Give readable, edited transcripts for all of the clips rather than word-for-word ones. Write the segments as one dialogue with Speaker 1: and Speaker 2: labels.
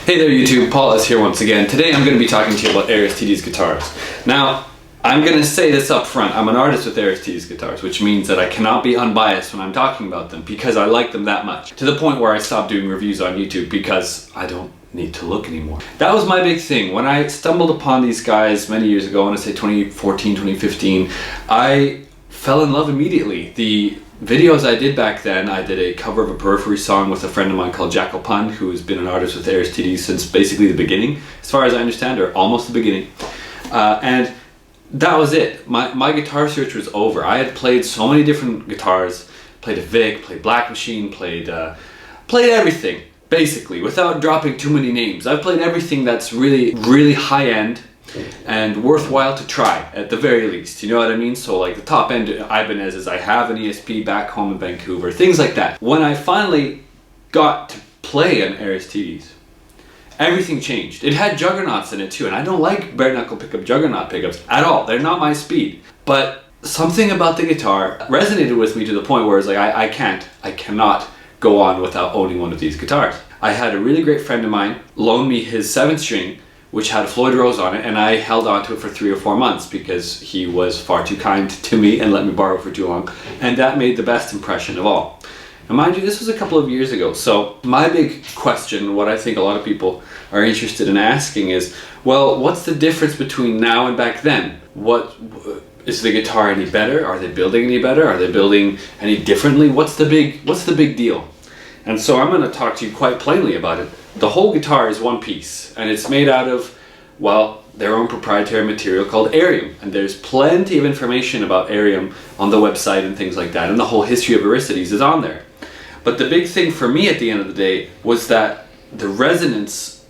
Speaker 1: Hey there YouTube, Paul is here once again. Today I'm going to be talking to you about Aristides guitars. Now, I'm going to say this up front, I'm an artist with Aristides guitars, which means that I cannot be unbiased when I'm talking about them because I like them that much. To the point where I stopped doing reviews on YouTube because I don't need to look anymore. That was my big thing. When I stumbled upon these guys many years ago, I want to say 2014, 2015, I fell in love immediately. The videos I did back then, I did a cover of a Periphery song with a friend of mine called Jackal Pun, who has been an artist with Aristides since basically the beginning, as far as I understand, or almost the beginning. And that was it. My guitar search was over. I had played so many different guitars, played a Vic, played Black Machine, played everything, basically, without dropping too many names. I've played everything that's really, really high-end and worthwhile to try, at the very least, you know what I mean? So like the top end Ibanez's, I have an ESP back home in Vancouver, things like that. When I finally got to play an Aristides, everything changed. It had juggernauts in it too, and I don't like bare knuckle pickup juggernaut pickups at all. They're not my speed. But something about the guitar resonated with me to the point where it's like I cannot go on without owning one of these guitars. I had a really great friend of mine loan me his 7th string, which had a Floyd Rose on it, and I held on to it for 3 or 4 months because he was far too kind to me and let me borrow it for too long, and that made the best impression of all. And mind you, this was a couple of years ago, so my big question, what I think a lot of people are interested in asking is, well, what's the difference between now and back then? What is the guitar any better? Are they building any better? Are they building any differently? What's the big deal? And so I'm going to talk to you quite plainly about it. The whole guitar is one piece, and it's made out of, well, their own proprietary material called Arium. And there's plenty of information about Arium on the website and things like that, and the whole history of Aristides is on there. But the big thing for me at the end of the day was that the resonance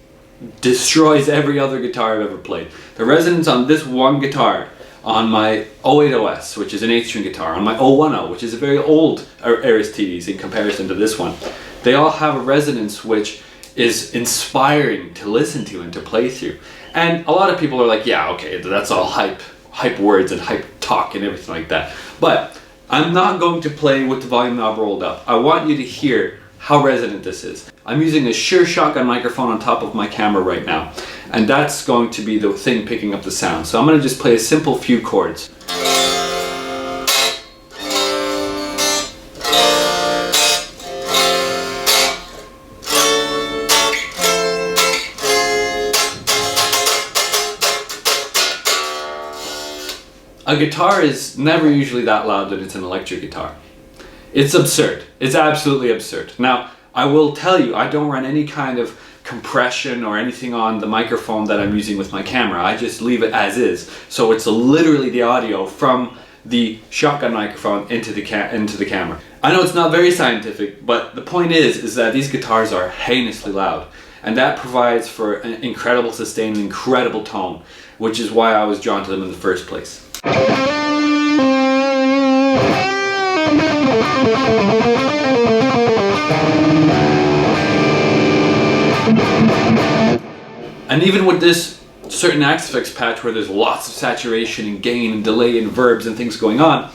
Speaker 1: destroys every other guitar I've ever played. The resonance on this one guitar, on my 080S, which is an 8-string guitar, on my 010, which is a very old Aristides in comparison to this one, they all have a resonance which is inspiring to listen to and to play through. And a lot of people are like, yeah, okay, that's all hype words and hype talk and everything like that. But I'm not going to play with the volume knob rolled up. I want you to hear how resonant this is. I'm using a Shure shotgun microphone on top of my camera right now, and that's going to be the thing picking up the sound. So I'm going to just play a simple few chords. A guitar is never usually that loud that it's an electric guitar. It's absurd. It's absolutely absurd. Now, I will tell you, I don't run any kind of compression or anything on the microphone that I'm using with my camera. I just leave it as is. So it's literally the audio from the shotgun microphone into the camera. I know it's not very scientific, but the point is that these guitars are heinously loud. And that provides for an incredible sustain, an incredible tone, which is why I was drawn to them in the first place. And even with this certain Axe patch where there's lots of saturation and gain and delay and verbs and things going on,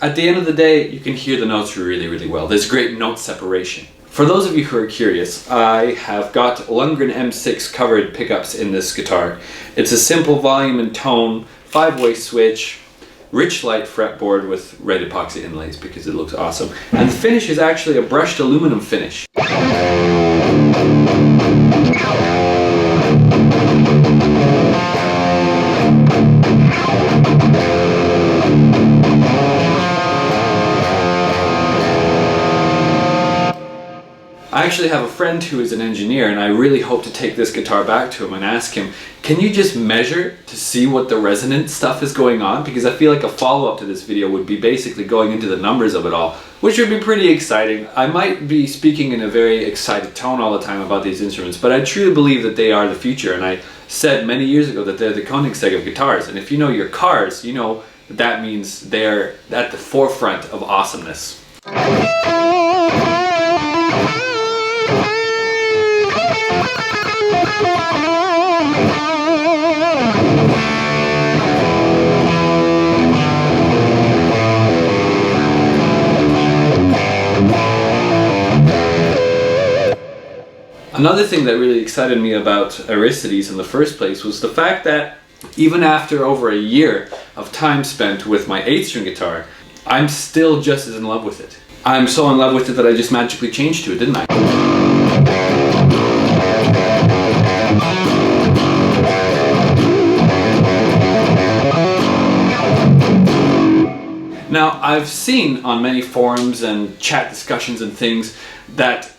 Speaker 1: at the end of the day you can hear the notes really, really well. There's great note separation. For those of you who are curious, I have got Lundgren M6 covered pickups in this guitar. It's a simple volume and tone, 5-way switch, rich light fretboard with red epoxy inlays because it looks awesome. And the finish is actually a brushed aluminum finish. I actually have a friend who is an engineer, and I really hope to take this guitar back to him and ask him, can you just measure to see what the resonant stuff is going on? Because I feel like a follow-up to this video would be basically going into the numbers of it all, which would be pretty exciting. I might be speaking in a very excited tone all the time about these instruments, but I truly believe that they are the future, and I said many years ago that they're the Koenigsegg of guitars, and if you know your cars, you know that means they're at the forefront of awesomeness. Another thing that really excited me about Aristides in the first place was the fact that even after over a year of time spent with my 8-string guitar, I'm still just as in love with it. I'm so in love with it that I just magically changed to it, didn't I? Now, I've seen on many forums and chat discussions and things that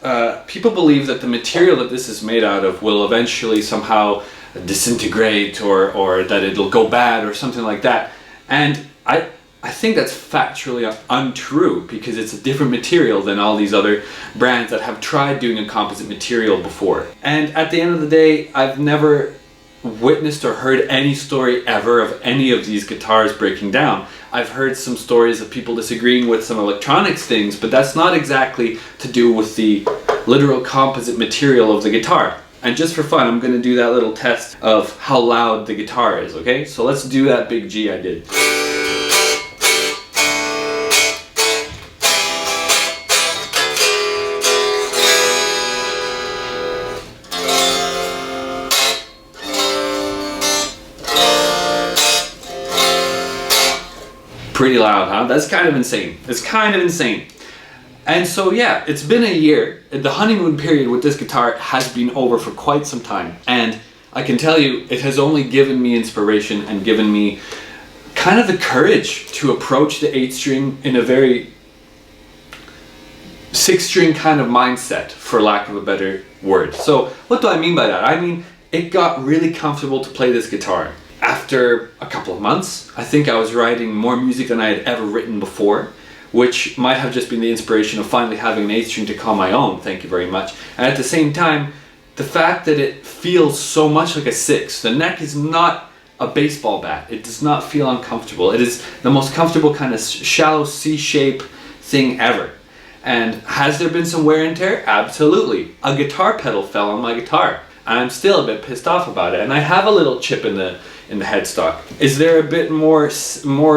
Speaker 1: people believe that the material that this is made out of will eventually somehow disintegrate or that it'll go bad or something like that. And I think that's factually untrue, because it's a different material than all these other brands that have tried doing a composite material before. And at the end of the day, I've never witnessed or heard any story ever of any of these guitars breaking down. I've heard some stories of people disagreeing with some electronics things, but that's not exactly to do with the literal composite material of the guitar. And just for fun, I'm going to do that little test of how loud the guitar is, okay? So let's do that big G I did. Pretty loud, huh? That's kind of insane. It's kind of insane. And so yeah, it's been a year. The honeymoon period with this guitar has been over for quite some time. And I can tell you, it has only given me inspiration and given me kind of the courage to approach the 8-string in a very 6-string kind of mindset, for lack of a better word. So what do I mean by that? I mean, it got really comfortable to play this guitar. After a couple of months, I think I was writing more music than I had ever written before, which might have just been the inspiration of finally having an 8-string to call my own, thank you very much. And at the same time, the fact that it feels so much like a 6. The neck is not a baseball bat. It does not feel uncomfortable. It is the most comfortable kind of shallow C-shape thing ever. And has there been some wear and tear? Absolutely. A guitar pedal fell on my guitar. I'm still a bit pissed off about it, and I have a little chip in the headstock. Is there a bit more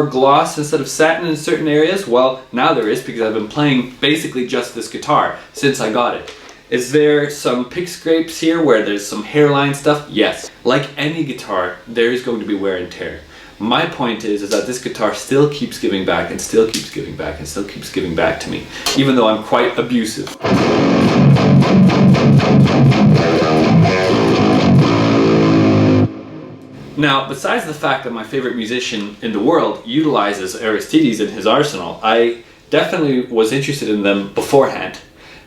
Speaker 1: gloss instead of satin in certain areas? Well, now there is, because I've been playing basically just this guitar since I got it. Is there some pick scrapes here where there's some hairline stuff? Yes. Like any guitar, there is going to be wear and tear. My point is that this guitar still keeps giving back and still keeps giving back and still keeps giving back to me, even though I'm quite abusive. Now, besides the fact that my favorite musician in the world utilizes Aristides in his arsenal, I definitely was interested in them beforehand.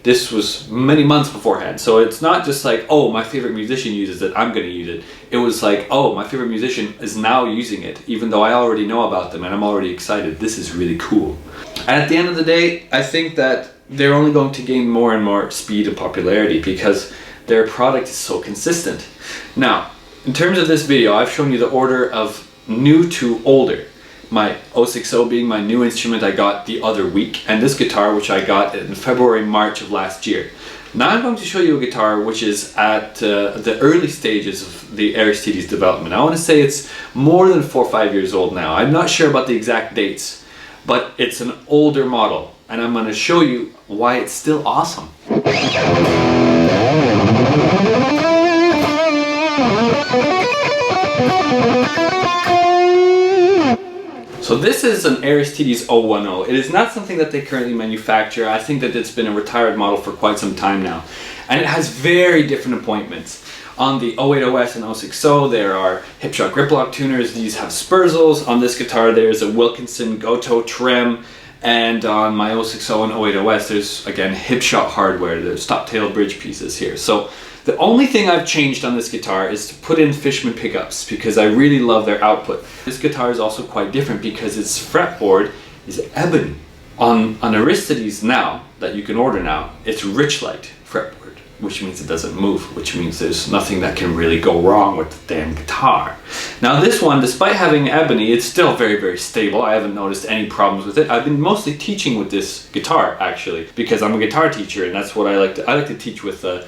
Speaker 1: This was many months beforehand, so it's not just like, oh, my favorite musician uses it, I'm going to use it. It was like, oh, my favorite musician is now using it, even though I already know about them and I'm already excited. This is really cool. And at the end of the day, I think that they're only going to gain more and more speed and popularity because their product is so consistent. Now, in terms of this video, I've shown you the order of new to older. My 060 being my new instrument I got the other week, and this guitar which I got in February, March of last year. Now I'm going to show you a guitar which is at the early stages of the Aristides development. I want to say it's more than 4 or 5 years old now. I'm not sure about the exact dates, but it's an older model, and I'm going to show you why it's still awesome. So this is an Aristides 010. It is not something that they currently manufacture. I think that it's been a retired model for quite some time now. And it has very different appointments. On the 080S and 060 there are hip-shot grip lock tuners. These have Spurzels. On this guitar there's a Wilkinson Goto trem. And on my 060 and 080S there's, again, hip-shot hardware. There's stop-tail bridge pieces here. So the only thing I've changed on this guitar is to put in Fishman pickups because I really love their output. This guitar is also quite different because its fretboard is ebony. On Aristides now, that you can order now, it's Richlight fretboard, which means it doesn't move, which means there's nothing that can really go wrong with the damn guitar. Now this one, despite having ebony, it's still very, very stable. I haven't noticed any problems with it. I've been mostly teaching with this guitar, actually, because I'm a guitar teacher, and that's what I like to teach with a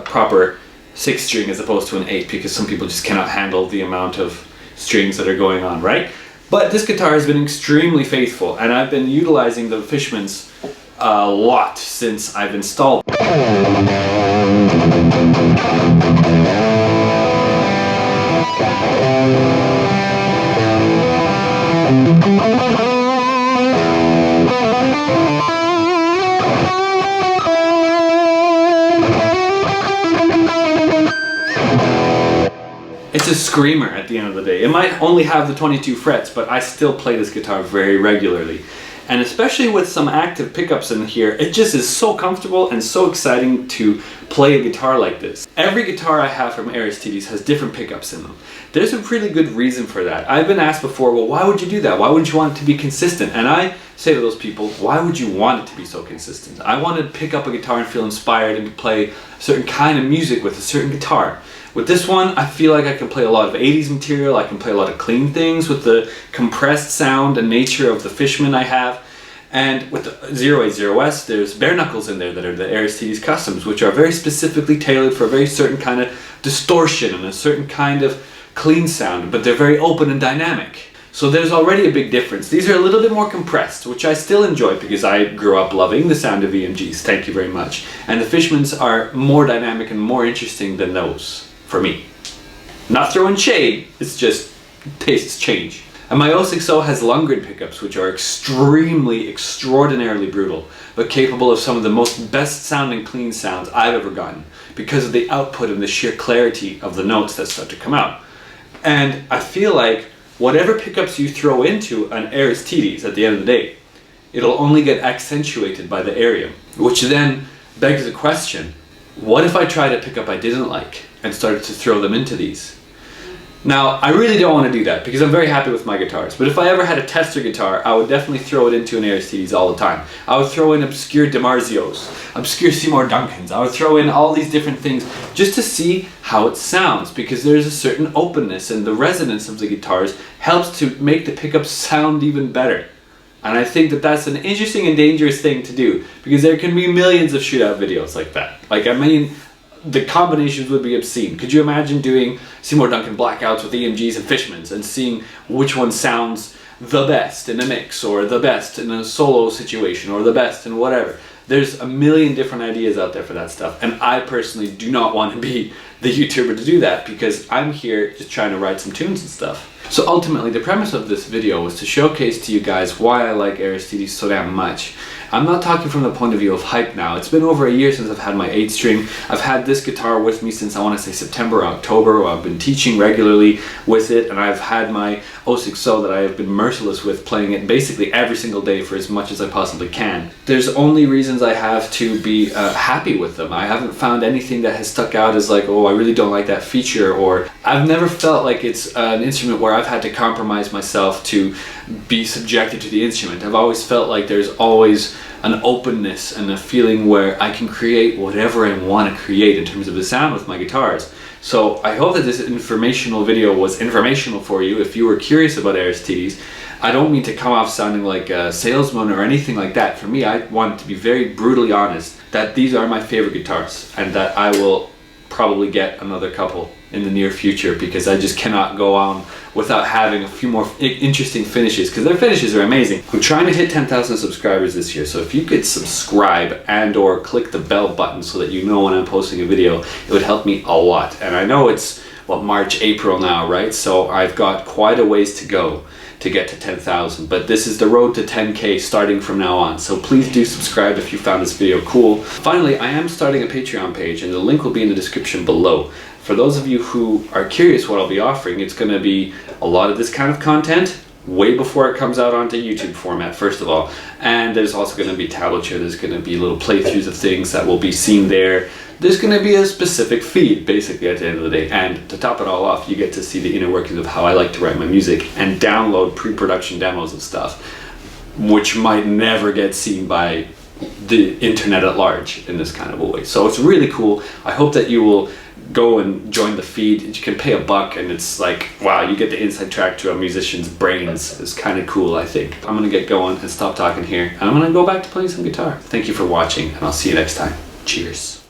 Speaker 1: proper 6-string as opposed to an 8, because some people just cannot handle the amount of strings that are going on, right? But this guitar has been extremely faithful, and I've been utilizing the Fishmans a lot since I've installed them. It's a screamer at the end of the day. It might only have the 22 frets, but I still play this guitar very regularly. And especially with some active pickups in here, it just is so comfortable and so exciting to play a guitar like this. Every guitar I have from Aristides has different pickups in them. There's a really good reason for that. I've been asked before, well, why would you do that? Why wouldn't you want it to be consistent? And I say to those people, why would you want it to be so consistent? I want to pick up a guitar and feel inspired and play a certain kind of music with a certain guitar. With this one, I feel like I can play a lot of 80s material, I can play a lot of clean things with the compressed sound and nature of the Fishman I have. And with the 080S, there's bare knuckles in there that are the Aristides Customs, which are very specifically tailored for a very certain kind of distortion and a certain kind of clean sound, but they're very open and dynamic. So there's already a big difference. These are a little bit more compressed, which I still enjoy because I grew up loving the sound of EMGs, thank you very much. And the Fishmans are more dynamic and more interesting than those, for me. Not throwing shade, it's just tastes change. And my 060 has Lundgren pickups, which are extraordinarily brutal, but capable of some of the most best sounding clean sounds I've ever gotten because of the output and the sheer clarity of the notes that start to come out. And I feel like whatever pickups you throw into an Aristides at the end of the day, it'll only get accentuated by the Arium, which then begs the question, what if I tried a pickup I didn't like and started to throw them into these? Now, I really don't want to do that because I'm very happy with my guitars, but if I ever had a tester guitar, I would definitely throw it into an Aristides all the time. I would throw in obscure DiMarzios, obscure Seymour Duncans, I would throw in all these different things just to see how it sounds, because there's a certain openness and the resonance of the guitars helps to make the pickups sound even better. And I think that that's an interesting and dangerous thing to do, because there can be millions of shootout videos like that. Like, I mean, the combinations would be obscene. Could you imagine doing Seymour Duncan blackouts with EMGs and Fishmans and seeing which one sounds the best in a mix, or the best in a solo situation, or the best in whatever? There's a million different ideas out there for that stuff, and I personally do not want to be the YouTuber to do that because I'm here just trying to write some tunes and stuff. So ultimately, the premise of this video was to showcase to you guys why I like Aristides so damn much. I'm not talking from the point of view of hype now. It's been over a year since I've had my 8 string. I've had this guitar with me since, I want to say, September or October, where I've been teaching regularly with it, and I've had my 060 that I have been merciless with, playing it basically every single day for as much as I possibly can. There's only reasons I have to be happy with them. I haven't found anything that has stuck out as like, oh, I really don't like that feature, or I've never felt like it's an instrument where I've had to compromise myself to be subjected to the instrument. I've always felt like there's always an openness and a feeling where I can create whatever I want to create in terms of the sound with my guitars. So I hope that this informational video was informational for you if you were curious about Aristides. I don't mean to come off sounding like a salesman or anything like that. For me, I want to be very brutally honest that these are my favorite guitars and that I will probably get another couple in the near future, because I just cannot go on without having a few more interesting finishes, because their finishes are amazing. I'm trying to hit 10,000 subscribers this year, so if you could subscribe and or click the bell button so that you know when I'm posting a video, it would help me a lot. And I know it's, what, March, April now, right? So I've got quite a ways to go to get to 10,000, but this is the road to 10K starting from now on. So please do subscribe if you found this video cool. Finally, I am starting a Patreon page, and the link will be in the description below. For those of you who are curious what I'll be offering, it's going to be a lot of this kind of content way before it comes out onto YouTube format, first of all. And there's also going to be tablature, there's going to be little playthroughs of things that will be seen there. There's going to be a specific feed, basically, at the end of the day. And to top it all off, you get to see the inner workings of how I like to write my music and download pre-production demos of stuff, which might never get seen by the internet at large in this kind of a way. So it's really cool. I hope that you will go and join the feed. You can pay $1 and it's like, wow, you get the inside track to a musician's brains. It's kind of cool, I think. I'm gonna get going and stop talking here, and I'm gonna go back to playing some guitar. Thank you for watching, and I'll see you next time. Cheers.